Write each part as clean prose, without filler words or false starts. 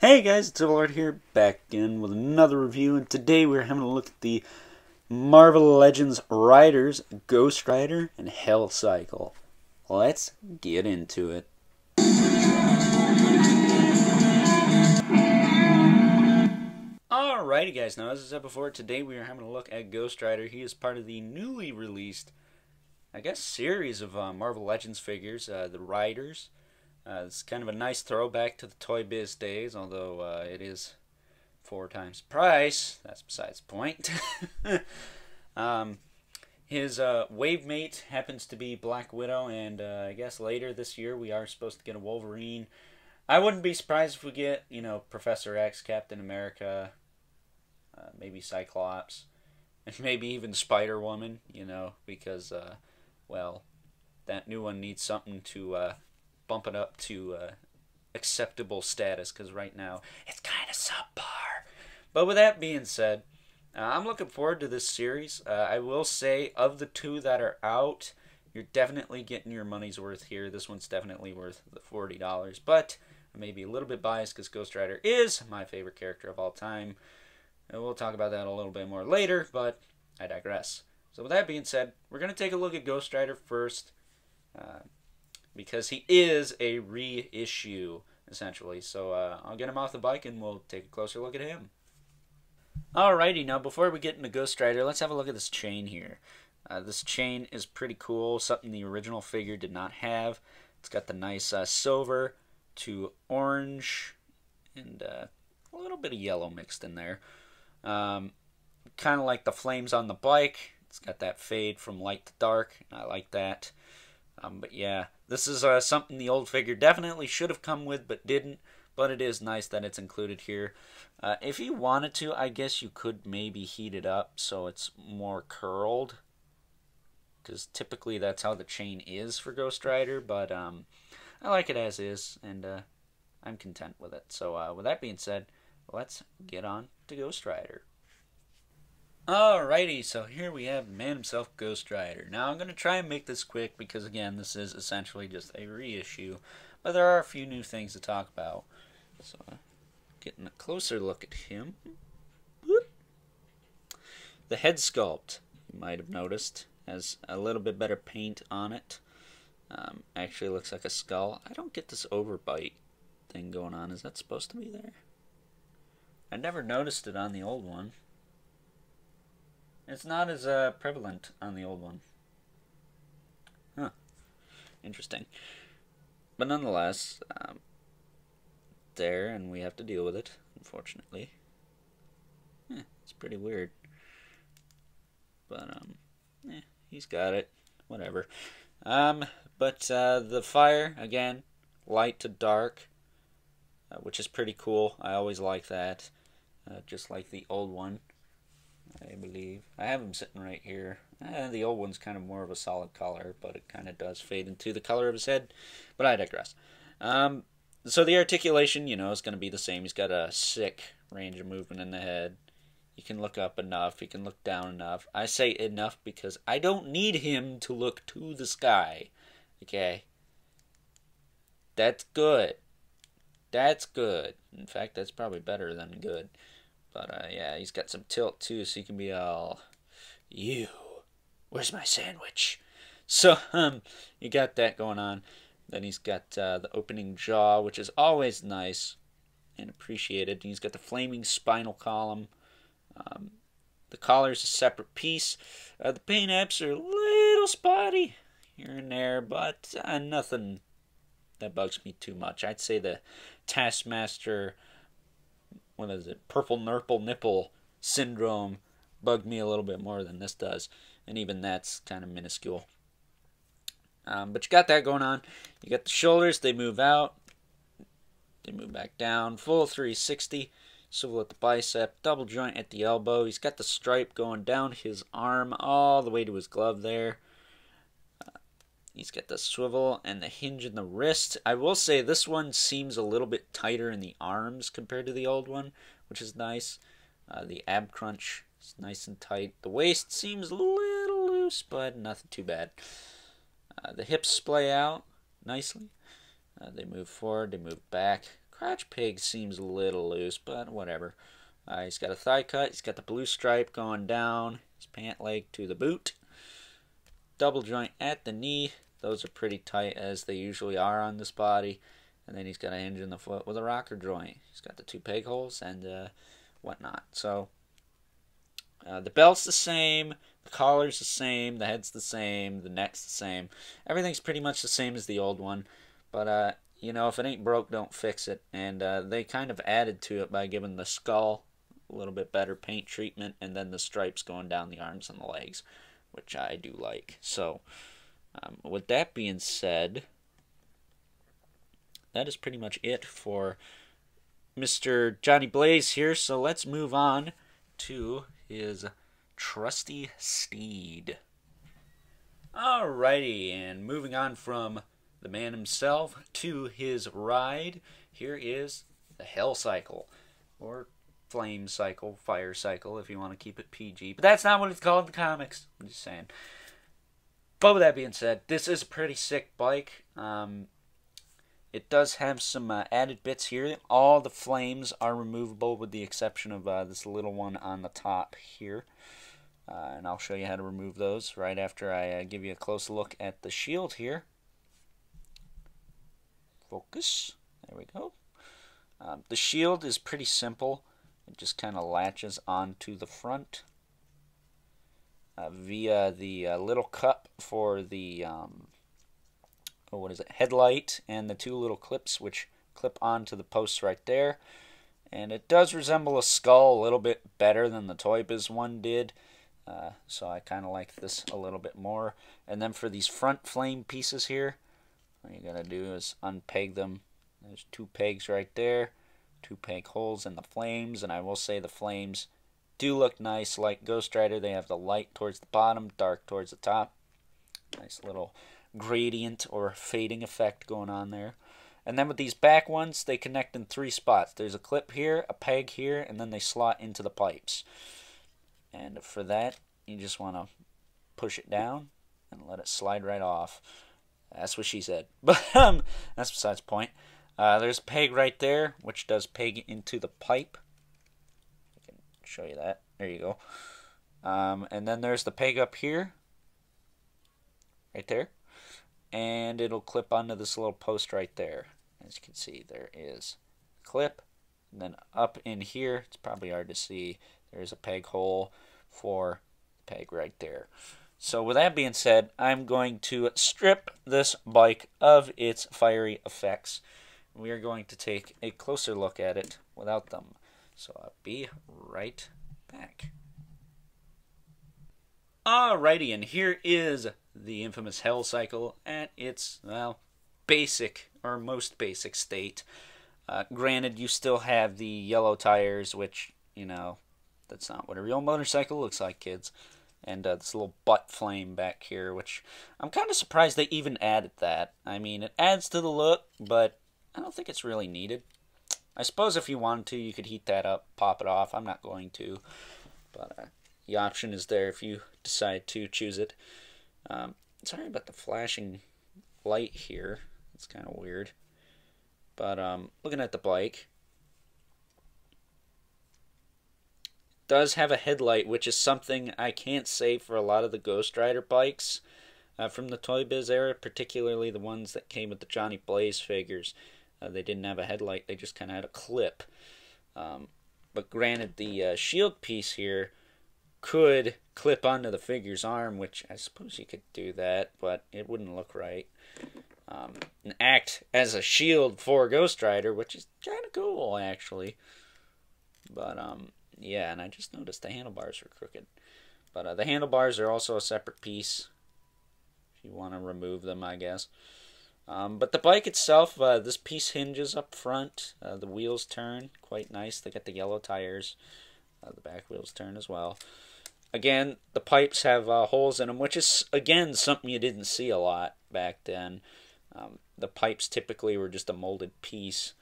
Hey guys, it's Overlord here, back again with another review, and today we're having a look at the Marvel Legends Riders, Ghost Rider, and Hell Cycle. Let's get into it. Alrighty guys, now as I said before, today we are having a look at Ghost Rider. He is part of the newly released, series of Marvel Legends figures, the Riders. It's kind of a nice throwback to the Toy Biz days, although it is 4 times the price. That's besides the point. His wave mate happens to be Black Widow, and I guess later this year we are supposed to get a Wolverine. I wouldn't be surprised if we get, Professor X, Captain America, maybe Cyclops, and maybe even Spider-Woman, because, well, that new one needs something to bump it up to acceptable status, because right now it's kind of subpar. But with that being said, I'm looking forward to this series. I will say, of the 2 that are out, you're definitely getting your money's worth here. This one's definitely worth the $40, but I may be a little bit biased because Ghost Rider is my favorite character of all time. And we'll talk about that a little bit more later, but I digress. So with that being said, we're going to take a look at Ghost Rider first, because he is a reissue, essentially. So I'll get him off the bike and we'll take a closer look at him. Alrighty, now before we get into Ghost Rider, let's have a look at this chain here. This chain is pretty cool, something the original figure did not have. It's got the nice silver to orange and a little bit of yellow mixed in there. Kind of like the flames on the bike. It's got that fade from light to dark. I like that. But yeah, this is something the old figure definitely should have come with but didn't. But it is nice that it's included here. If you wanted to, I guess you could maybe heat it up so it's more curled, because typically that's how the chain is for Ghost Rider. But I like it as is, and I'm content with it. So with that being said, let's get on to Ghost Rider. Alrighty, so here we have the man himself, Ghost Rider. Now I'm going to try and make this quick because, again, this is essentially just a reissue, but there are a few new things to talk about. So, getting a closer look at him. Whoop. The head sculpt, you might have noticed, has a little bit better paint on it. Actually looks like a skull. I don't get this overbite thing going on. Is that supposed to be there? I never noticed it on the old one. It's not as prevalent on the old one. Huh. Interesting. But nonetheless, there, and we have to deal with it, unfortunately. It's pretty weird. But, he's got it. Whatever. But the fire, again, light to dark, which is pretty cool. I always like that. Just like the old one, I believe. I have him sitting right here. The old one's kind of more of a solid color, but it kind of does fade into the color of his head. But I digress. So the articulation, is going to be the same. He's got a sick range of movement in the head. He can look up enough. He can look down enough. I say enough because I don't need him to look to the sky. Okay? That's good. That's good. In fact, that's probably better than good. But, yeah, he's got some tilt, too, so he can be all, "You, where's my sandwich?" So, you got that going on. Then he's got the opening jaw, which is always nice and appreciated. And he's got the flaming spinal column. The collar's a separate piece. The paint apps are a little spotty here and there, but nothing that bugs me too much. I'd say the Taskmaster, what is it, purple nurple nipple syndrome bugged me a little bit more than this does. And even that's kind of minuscule. But you got that going on. You got the shoulders, they move out. They move back down. Full 360. Swivel at the bicep. Double joint at the elbow. He's got the stripe going down his arm all the way to his glove there. He's got the swivel and the hinge in the wrist. I will say this one seems a little bit tighter in the arms compared to the old one, which is nice. The ab crunch is nice and tight. The waist seems a little loose, but nothing too bad. The hips splay out nicely. They move forward, they move back, crotch peg seems a little loose, but whatever. He's got a thigh cut. He's got the blue stripe going down his pant leg to the boot. Double joint at the knee. Those are pretty tight, as they usually are on this body. And then he's got a hinge in the foot with a rocker joint. He's got the 2 peg holes and whatnot. So the belt's the same, the collar's the same, the head's the same, the neck's the same. Everything's pretty much the same as the old one. But you know, if it ain't broke, don't fix it. And they kind of added to it by giving the skull a little bit better paint treatment, and then the stripes going down the arms and the legs, which I do like. So with that being said, that is pretty much it for Mr. Johnny Blaze here. So let's move on to his trusty steed. Alrighty, and moving on from the man himself to his ride, here is the Hell Cycle, or Flame Cycle, Fire Cycle, if you want to keep it PG. But that's not what it's called in the comics. I'm just saying. But with that being said, this is a pretty sick bike. It does have some added bits here. All the flames are removable with the exception of this little one on the top here. And I'll show you how to remove those right after I give you a close look at the shield here. Focus. There we go. The shield is pretty simple. It just kind of latches onto the front via the little cup for the headlight, and the 2 little clips which clip onto the posts right there. And it does resemble a skull a little bit better than the Toy Biz one did, so I kind of like this a little bit more. And then for these front flame pieces here, all you gotta do is unpeg them. There's 2 pegs right there, 2 peg holes in the flames, and I will say the flames do look nice. Like Ghost Rider, they have the light towards the bottom, dark towards the top. Nice little gradient or fading effect going on there. And then with these back ones, they connect in 3 spots. There's a clip here, a peg here, and then they slot into the pipes. And for that, you just want to push it down and let it slide right off. That's what she said. But that's besides the point. There's a peg right there, which does peg into the pipe. I can show you that. There you go. And then there's the peg up here. Right there. And it'll clip onto this little post right there. As you can see, there is a clip. And then up in here, it's probably hard to see, there's a peg hole for the peg right there. So with that being said, I'm going to strip this bike of its fiery effects. We are going to take a closer look at it without them. So I'll be right back. Alrighty, and here is the infamous Hell Cycle at its, well, basic or most basic state. Granted, you still have the yellow tires, which, you know, that's not what a real motorcycle looks like, kids. And this little butt flame back here, which I'm kind of surprised they even added that. I mean, it adds to the look, but I don't think it's really needed. I suppose if you wanted to, you could heat that up, pop it off. I'm not going to, but the option is there if you decide to choose it. Sorry about the flashing light here. It's kind of weird. But looking at the bike, it does have a headlight, which is something I can't say for a lot of the Ghost Rider bikes from the Toy Biz era, particularly the ones that came with the Johnny Blaze figures. They didn't have a headlight, they just kind of had a clip. But granted, the shield piece here could clip onto the figure's arm, which I suppose you could do that, but it wouldn't look right. And act as a shield for Ghost Rider, which is kind of cool, actually. But, yeah, and I just noticed the handlebars were crooked. But the handlebars are also a separate piece, if you want to remove them, I guess. But the bike itself, this piece hinges up front. The wheels turn quite nice. They got the yellow tires. The back wheels turn as well. Again, the pipes have holes in them, which is, again, something you didn't see a lot back then. The pipes typically were just a molded piece.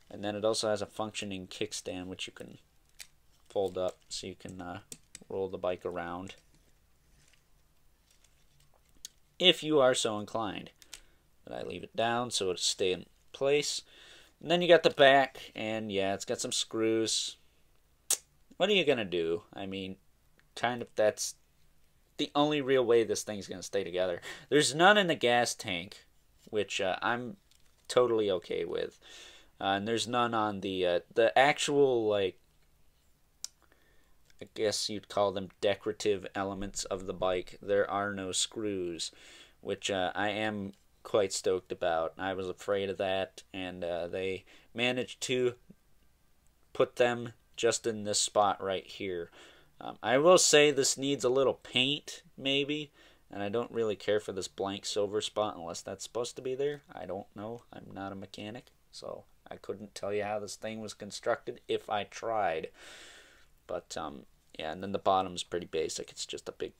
And then it also has a functioning kickstand, which you can fold up so you can roll the bike around, if you are so inclined. But I leave it down so it'll stay in place. And then you got the back, and yeah, it's got some screws. What are you gonna do? I mean, kind of that's the only real way this thing's gonna stay together. There's none in the gas tank, which I'm totally okay with. And there's none on the actual, like, I guess you'd call them decorative elements of the bike. There are no screws, which I am quite stoked about. I was afraid of that, and they managed to put them just in this spot right here. I will say this needs a little paint, maybe, and I don't really care for this blank silver spot unless that's supposed to be there. I don't know. I'm not a mechanic, so I couldn't tell you how this thing was constructed if I tried. But, yeah, and then the bottom's pretty basic. It's just a big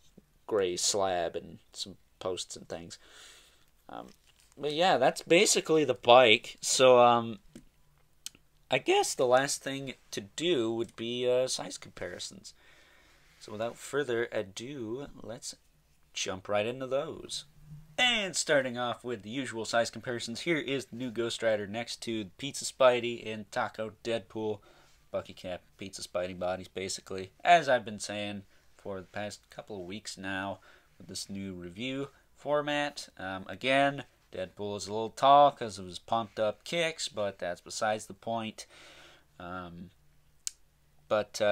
gray slab and some posts and things. But yeah, that's basically the bike. So, I guess the last thing to do would be size comparisons. So without further ado, let's jump right into those. And starting off with the usual size comparisons, here is the new Ghost Rider next to Pizza Spidey and Taco Deadpool. Bucky Cap, Pizza Spidey bodies, basically. As I've been saying for the past couple of weeks now with this new review format. Again, Deadpool is a little tall because of his pumped up kicks, but that's besides the point.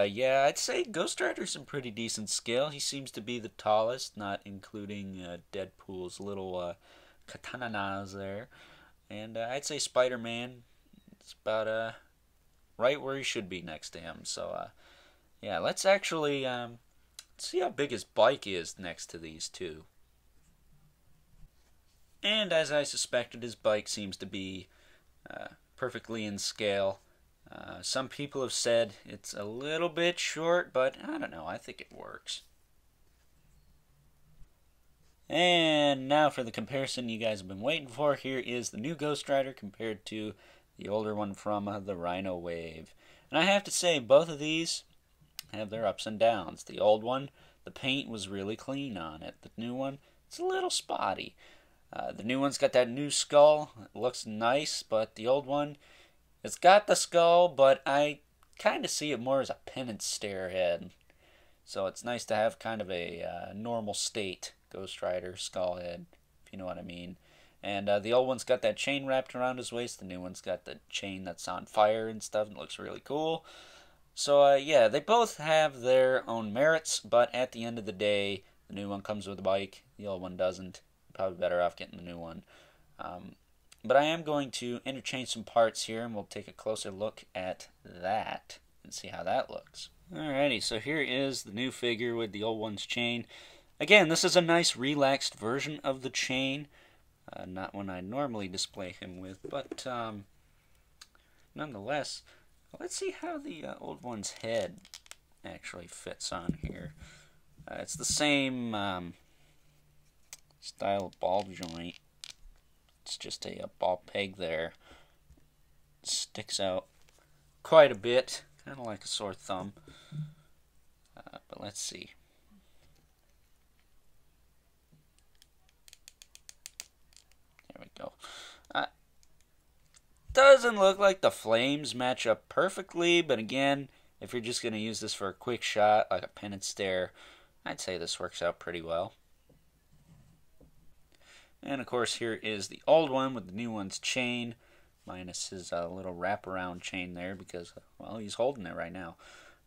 Yeah, I'd say Ghost Rider's in pretty decent scale. He seems to be the tallest, not including Deadpool's little katanas there. And I'd say Spider-Man is about right where he should be next to him. So, yeah, let's actually see how big his bike is next to these two. And as I suspected, his bike seems to be perfectly in scale. Some people have said it's a little bit short, but I don't know, I think it works. And now for the comparison you guys have been waiting for. Here is the new Ghost Rider compared to the older one from the Rhino Wave. And I have to say, both of these have their ups and downs. The old one, the paint was really clean on it. The new one, it's a little spotty. The new one's got that new skull. It looks nice, but the old one, it's got the skull, but I kind of see it more as a penance stare head. So it's nice to have kind of a normal state Ghost Rider skull head, if you know what I mean. And the old one's got that chain wrapped around his waist. The new one's got the chain that's on fire and stuff. And it looks really cool. So, yeah, they both have their own merits, but at the end of the day, the new one comes with a bike. The old one doesn't. Probably better off getting the new one. But I am going to interchange some parts here, and we'll take a closer look at that and see how that looks. Alrighty, so here is the new figure with the old one's chain. Again, this is a nice relaxed version of the chain. Not one I normally display him with, but nonetheless, let's see how the old one's head actually fits on here. It's the same style of ball joint. It's just a ball peg there. Sticks out quite a bit, kind of like a sore thumb. But let's see. There we go. Doesn't look like the flames match up perfectly, but again, if you're just going to use this for a quick shot, like a pin and stare, I'd say this works out pretty well. And of course, here is the old one with the new one's chain, minus his little wraparound chain there because, well, he's holding it right now.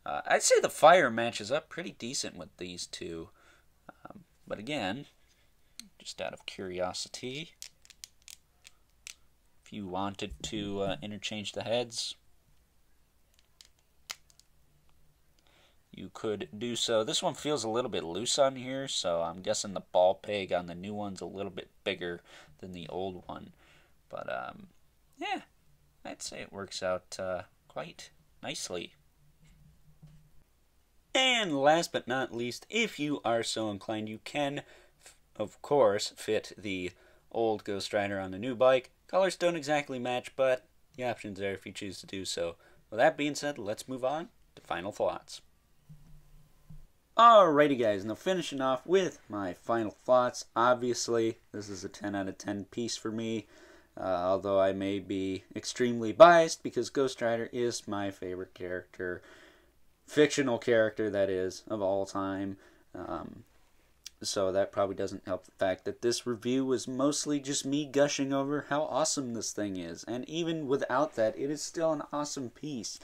I'd say the fire matches up pretty decent with these two. But again, just out of curiosity, if you wanted to interchange the heads, you could do so. This one feels a little bit loose on here, so I'm guessing the ball peg on the new one's a little bit bigger than the old one. But, yeah, I'd say it works out quite nicely. And last but not least, if you are so inclined, you can, of course, fit the old Ghost Rider on the new bike. Colors don't exactly match, but the option's there if you choose to do so. With that being said, let's move on to final thoughts. Alrighty guys, now finishing off with my final thoughts. Obviously, this is a 10 out of 10 piece for me. although I may be extremely biased because Ghost Rider is my favorite character, fictional character that is, of all time. So that probably doesn't help the fact that this review was mostly just me gushing over how awesome this thing is. And even without that, it is still an awesome piece.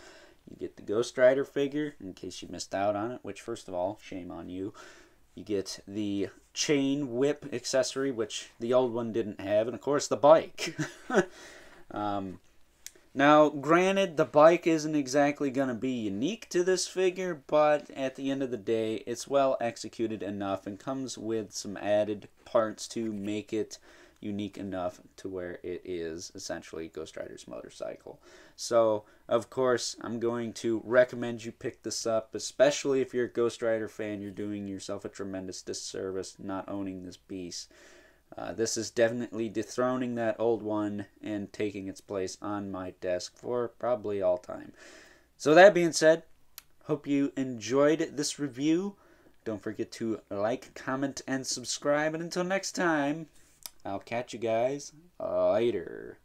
You get the Ghost Rider figure, in case you missed out on it, which, first of all, shame on you. You get the chain whip accessory, which the old one didn't have, and of course the bike. Now, granted, the bike isn't exactly going to be unique to this figure, but at the end of the day, it's well executed enough and comes with some added parts to make it unique enough to where it is essentially Ghost Rider's motorcycle. So, of course, I'm going to recommend you pick this up, especially if you're a Ghost Rider fan. You're doing yourself a tremendous disservice not owning this piece. This is definitely dethroning that old one and taking its place on my desk for probably all time. So that being said, hope you enjoyed this review. Don't forget to like, comment, and subscribe. And until next time, I'll catch you guys later.